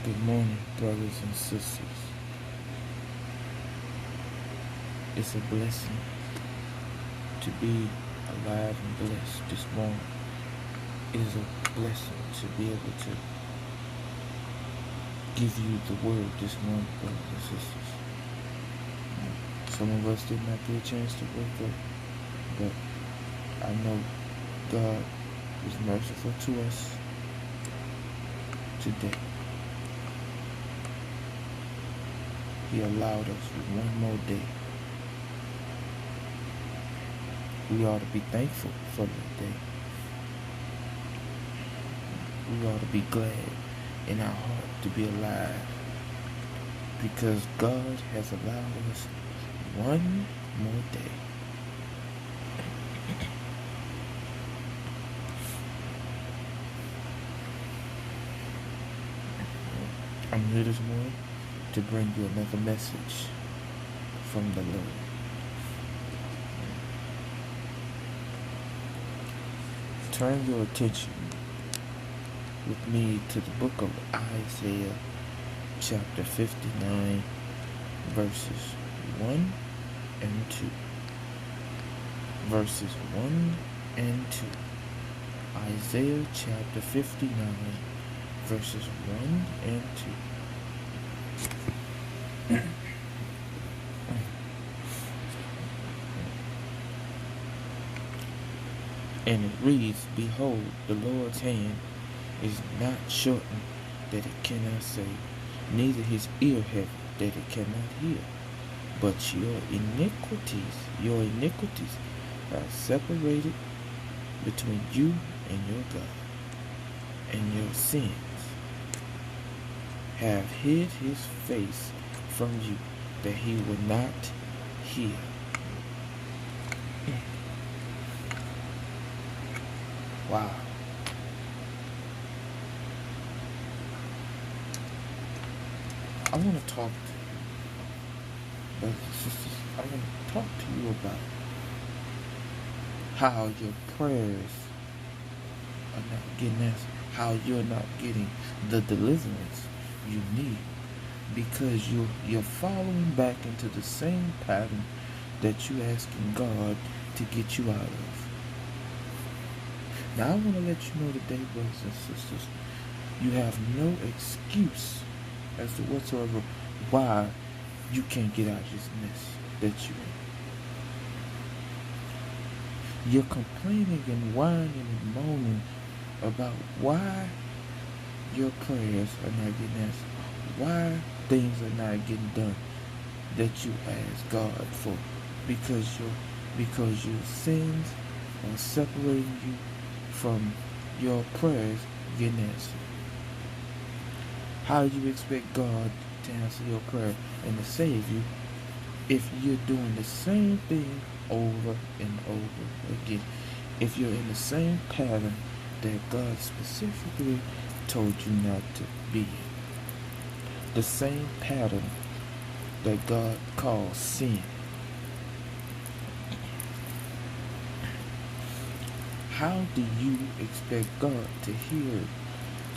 Good morning, brothers and sisters. It's a blessing to be alive and blessed this morning. It is a blessing to be able to give you the word this morning, brothers and sisters. Some of us did not get a chance to wake up, but I know God is merciful to us today. He allowed us one more day. We ought to be thankful for that day. We ought to be glad in our heart to be alive, because God has allowed us one more day. I'm here this morning to bring you another message from the Lord. Turn your attention with me to the book of Isaiah, chapter 59, verses 1 and 2. Verses 1 and 2. Isaiah chapter 59, verses 1 and 2. And it reads, Behold, the Lord's hand is not shortened that it cannot save, neither his ear heavy that it cannot hear. But your iniquities are separated between you and your God, and your sins have hid his face from you, that he will not hear. Wow. I want to talk to you, brothers and sisters. I want to talk to you about how your prayers are not getting answered, how you're not getting the deliverance you need, because you're following back into the same pattern that you're asking God to get you out of. Now I want to let you know today, brothers and sisters, you have no excuse as to whatsoever why you can't get out of this mess that you're in. You're complaining and whining and moaning about why your prayers are not getting answered, why things are not getting done that you ask God for, because your sins are separating you from your prayers getting answered. How do you expect God to answer your prayer and to save you if you're doing the same thing over and over again? If you're in the same pattern that God specifically told you not to be in. The same pattern that God calls sin. How do you expect God to hear,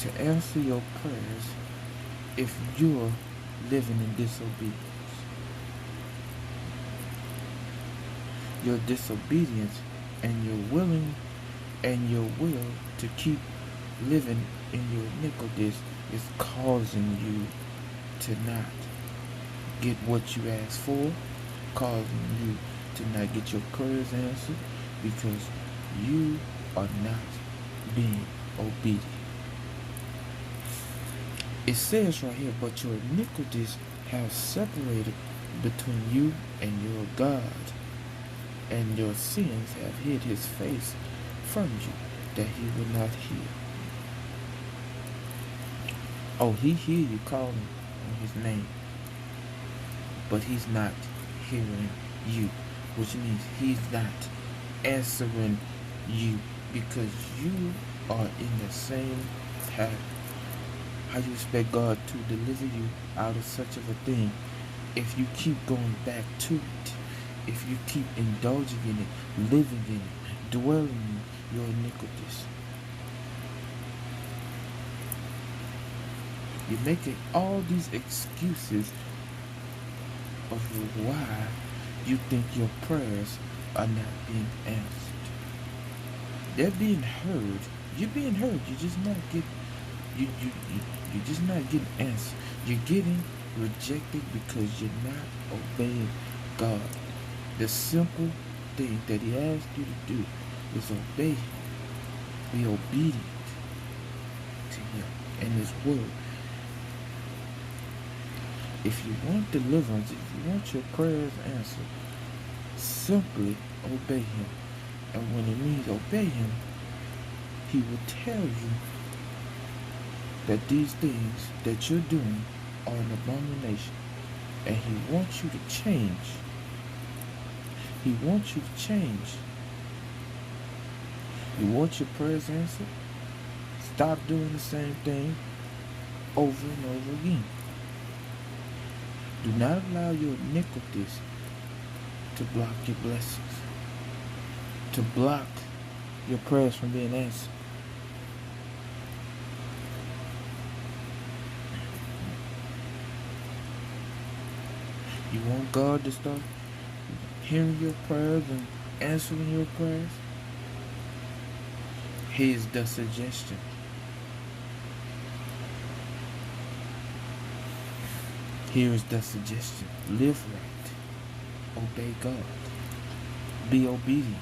to answer your prayers if you're living in disobedience? Your disobedience and your willing and your will to keep living in your iniquities is causing you to not get what you asked for, causing you to not get your prayers answered, because you are not being obedient. It says right here, but your iniquities have separated between you and your God, and your sins have hid his face from you, that he will not hear. Oh, he hear you calling on his name, but he's not hearing you, which means he's not answering you, because you are in the same pattern. How do you expect God to deliver you out of such of a thing if you keep going back to it? If you keep indulging in it, living in it, dwelling in your iniquities? You're making all these excuses of why you think your prayers are not being answered. They're being heard. You're being heard. You're just not getting you're just not getting answered. You're getting rejected because you're not obeying God. The simple thing that He asked you to do is obey Him. Be obedient to Him and His word. If you want deliverance, if you want your prayers answered, simply obey Him. And when it means obey Him, He will tell you that these things that you're doing are an abomination. And He wants you to change. He wants you to change. You want your prayers answered? Stop doing the same thing over and over again. Do not allow your iniquities to block your blessings, to block your prayers from being answered. You want God to start hearing your prayers and answering your prayers? Here's the suggestion. Here is the suggestion. Live right. Obey God. Be obedient.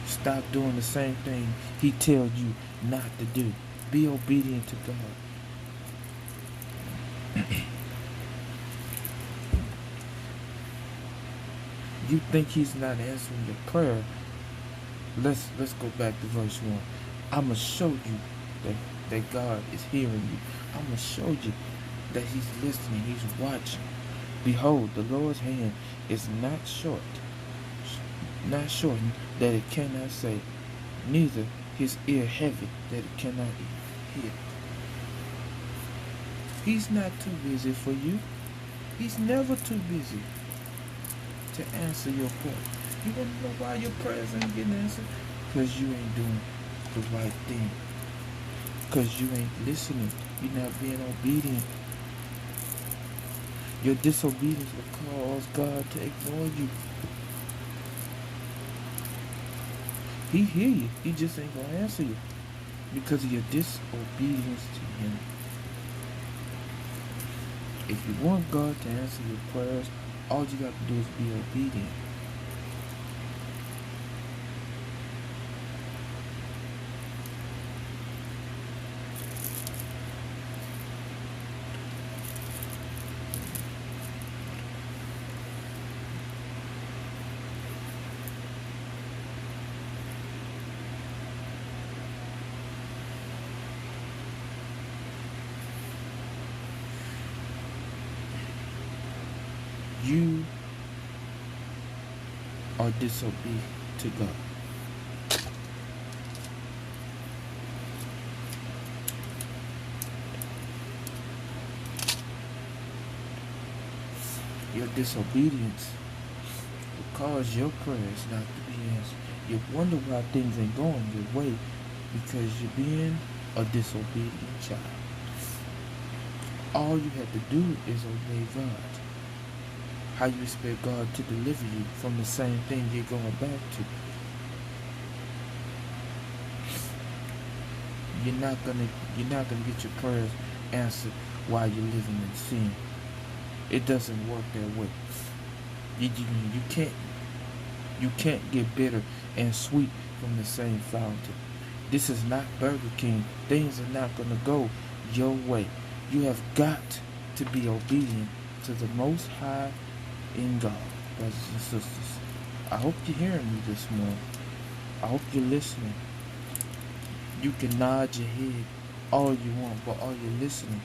Stop doing the same thing He tells you not to do. Be obedient to God. You think He's not answering your prayer? Let's go back to verse 1. I'm going to show you that God is hearing you. I'm going to show you that He's listening. He's watching. Behold, the Lord's hand is not shortened, that it cannot save, neither His ear heavy that it cannot hear. He's not too busy for you. He's never too busy to answer your prayer. You want to know why your prayers ain't getting answered? Because you ain't doing the right thing. Because you ain't listening. You're not being obedient. Your disobedience will cause God to ignore you. He hear you. He just ain't going to answer you because of your disobedience to Him. If you want God to answer your prayers, all you got to do is be obedient. You are disobedient to God. Your disobedience will cause your prayers not to be answered. You wonder why things ain't going your way because you're being a disobedient child. All you have to do is obey God. How you expect God to deliver you from the same thing you're going back to? You're not gonna get your prayers answered while you're living in sin. It doesn't work that way. You can't get bitter and sweet from the same fountain. This is not Burger King. Things are not gonna go your way. You have got to be obedient to the Most High in God, brothers and sisters. I hope you're hearing me this morning. I hope you're listening. You can nod your head all you want, but are you listening?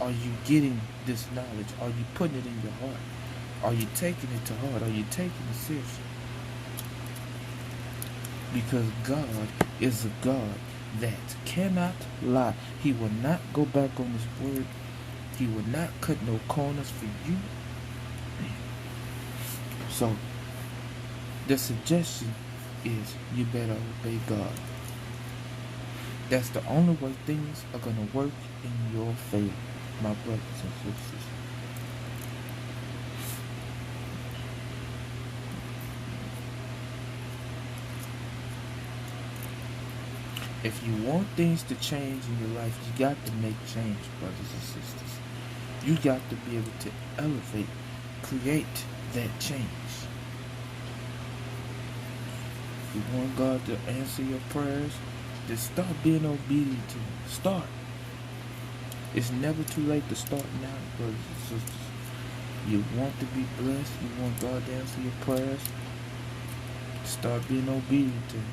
Are you getting this knowledge? Are you putting it in your heart? Are you taking it to heart? Are you taking it seriously? Because God is a God that cannot lie. He will not go back on His word. He will not cut no corners for you. So, The suggestion is you better obey God. That's the only way things are going to work in your favor, my brothers and sisters. If you want things to change in your life, you got to make change, brothers and sisters. You got to be able to elevate, create that change. If you want God to answer your prayers, just start being obedient to Him. Start. It's never too late to start now, brothers and sisters. You want to be blessed, you want God to answer your prayers, start being obedient to Him.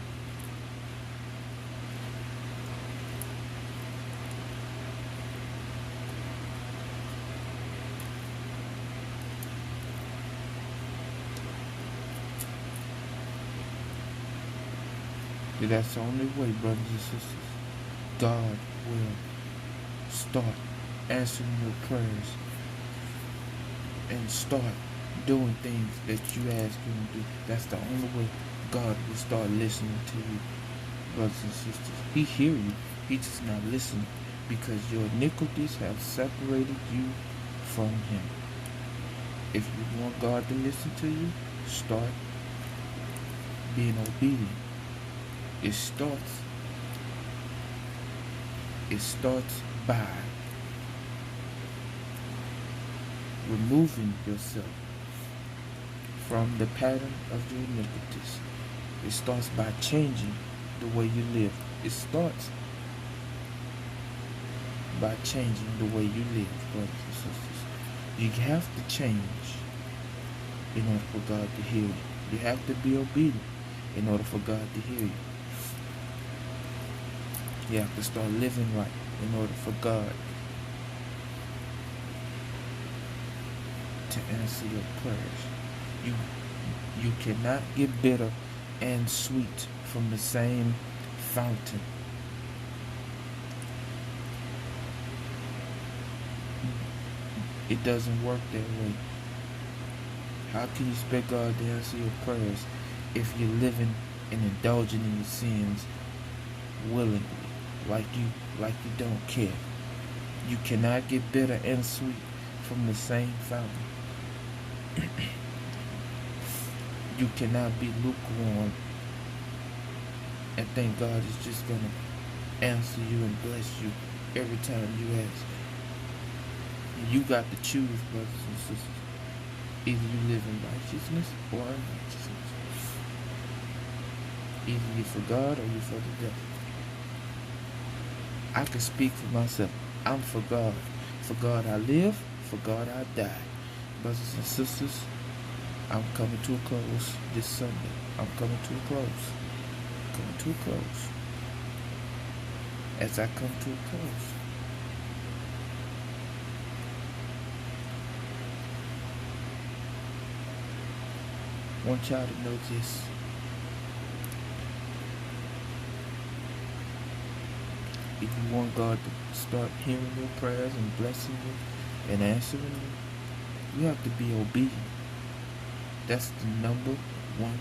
That's the only way, brothers and sisters. God will start answering your prayers and start doing things that you ask Him to do. That's the only way God will start listening to you, brothers and sisters. He hear you. He just not listening because your iniquities have separated you from Him. If you want God to listen to you, start being obedient. It starts by removing yourself from the pattern of your iniquities. It starts by changing the way you live. It starts by changing the way you live, brothers and sisters. You have to change in order for God to hear you. You have to be obedient in order for God to hear you. You have to start living right in order for God to answer your prayers. You cannot get bitter and sweet from the same fountain. It doesn't work that way. How can you expect God to answer your prayers if you're living and indulging in your sins willingly? Like you don't care. You cannot get bitter and sweet from the same fountain. You cannot be lukewarm and think God is just gonna answer you and bless you every time you ask. You got to choose, brothers and sisters. Either you live in righteousness or unrighteousness. Either you're for God or you're for the devil. I can speak for myself. I'm for God. For God I live, for God I die. Brothers and sisters, I'm coming to a close this Sunday. I'm coming to a close. Coming to a close. As I come to a close, I want y'all to know this. If you want God to start hearing your prayers and blessing you and answering you, you have to be obedient. That's the number one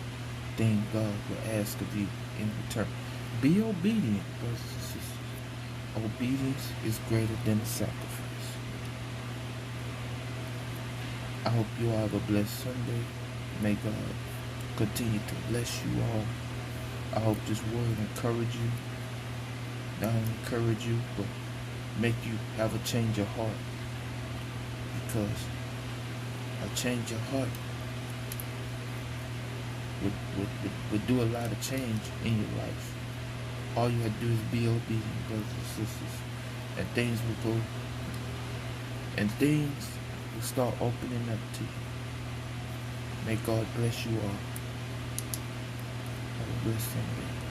thing God will ask of you in return. Be obedient, brothers and sisters. Obedience is greater than a sacrifice. I hope you all have a blessed Sunday. May God continue to bless you all. I hope this word encourage you. Not only encourage you, but make you have a change of heart. Because a change of heart would do a lot of change in your life. All you have to do is be obedient, brothers and sisters. And things will go, and things will start opening up to you. May God bless you all. Have a blessed Sunday.